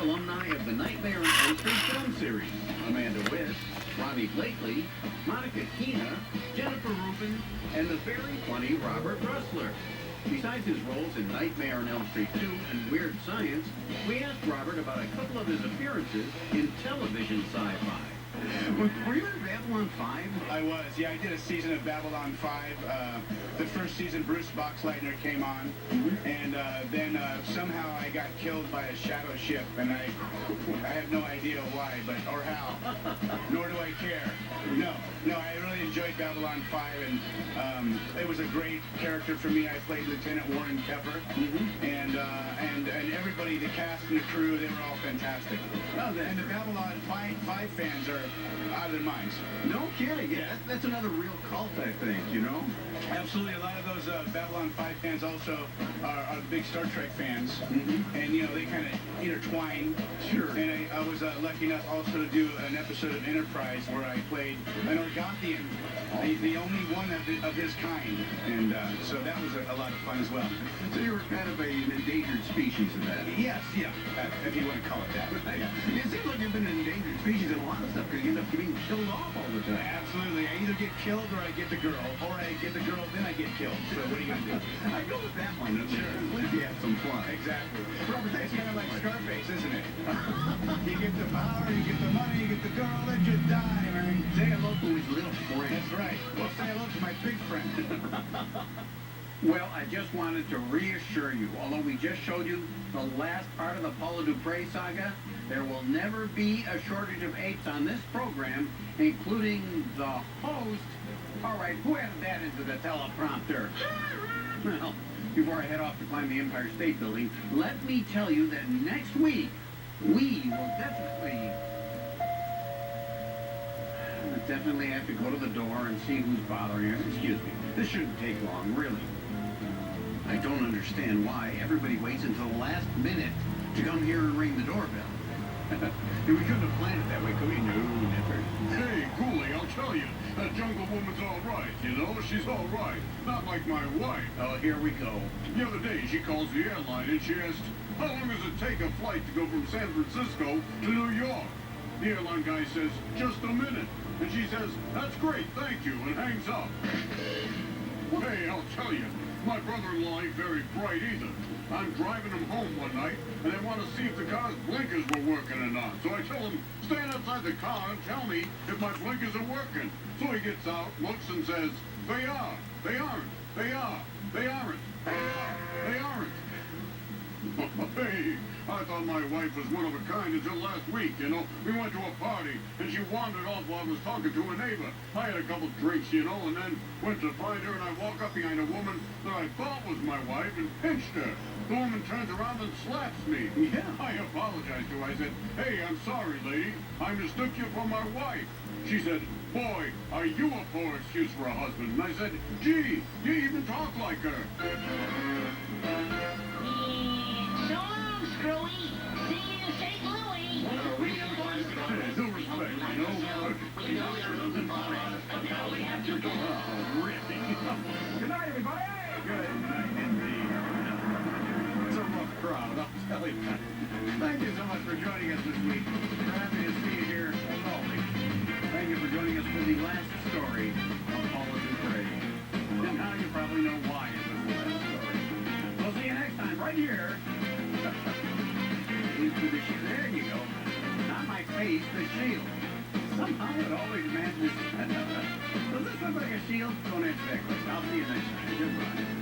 alumni of the Nightmare on Elm Street film series. Amanda Wiss, Robbie Blakely, Monica Keena, Jennifer Rubin, and the very funny Robert Rustler. Besides his roles in Nightmare on Elm Street 2 and Weird Science, we asked Robert about a couple of his appearances in television sci-fi. Were you in Babylon 5? I was, yeah. I did a season of Babylon 5. The first season, Bruce Boxleitner came on, and then somehow I got killed by a shadow ship, and I have no idea why, or how, nor do I care. No, I really enjoyed Babylon 5, and it was a great character for me. I played Lieutenant Warren Pepper, and everybody, the cast and the crew, they were all fantastic. Oh, and the Babylon 5 fans are out of their minds. No kidding. Yeah, that's another real cult, I think, you know? Absolutely. A lot of those Babylon 5 fans also are big Star Trek fans. And, you know, they kind of intertwine. Sure. And I was lucky enough also to do an episode of Enterprise where I played an Orgothian, the only one of his kind. And so that was a lot of fun as well. So you were kind of an endangered species in that? Yes, yeah, if you want to call it that. Yeah. It seems like you've been an endangered species in a lot of stuff because you end up getting killed off all the time. Absolutely. I either get killed or I get the girl, or I get the girl, then I get killed. So what are you going to do? I go with that one. Sure. At least you have some fun. Exactly. Robert, that's kind of like Scarface, isn't it? You get the power, you get the money, you get the girl, then you die, man. Say hello to his little friend. That's right. Well, say hello to my big friend. Well, I just wanted to reassure you, although we just showed you the last part of the Paula Dupre saga, there will never be a shortage of apes on this program, including the host. All right, who added that into the teleprompter? Well, before I head off to climb the Empire State Building, let me tell you that next week, we will definitely have to go to the door and see who's bothering us. Excuse me. This shouldn't take long, really. I don't understand why everybody waits until the last minute to come here and ring the doorbell. We couldn't have planned it that way, could we? No, never. Hey, Ghoulie, I'll tell you, that jungle woman's all right, you know? She's all right. Not like my wife. Oh, here we go. The other day, she calls the airline and she asks, how long does it take a flight to go from San Francisco to New York? The airline guy says, just a minute. And she says, that's great, thank you, and hangs up. Hey, I'll tell you, my brother-in-law ain't very bright either. I'm driving him home one night, and I want to see if the car's blinkers were working or not. So I tell him, stand outside the car and tell me if my blinkers are working. So he gets out, looks, and says, they are, they aren't, they are, they aren't, they are, they aren't. Hey, I thought my wife was one of a kind until last week, you know. We went to a party, and she wandered off while I was talking to a neighbor. I had a couple drinks, you know, and then went to find her, and I walk up behind a woman that I thought was my wife and pinched her. The woman turns around and slaps me. Yeah. I apologized to her. I said, hey, I'm sorry, lady. I mistook you for my wife. She said, boy, are you a poor excuse for a husband? And I said, gee, you even talk like her. So long, Screwy. See you in St. Louis. No respect, you know? Oh, really? Good night, everybody. Good night, indeed. It's a rough crowd, I'll tell you that. Thank you so much for joining us this week. We're happy to see you here, as always. Thank you for joining us for the last story of Paula Dupre. And now you probably know why it was the last story. We'll see you next time, right here. There you go. Not my face, the shield. Somehow it always matches. Does this look like a shield? Don't answer that question. I'll see you next time. Goodbye.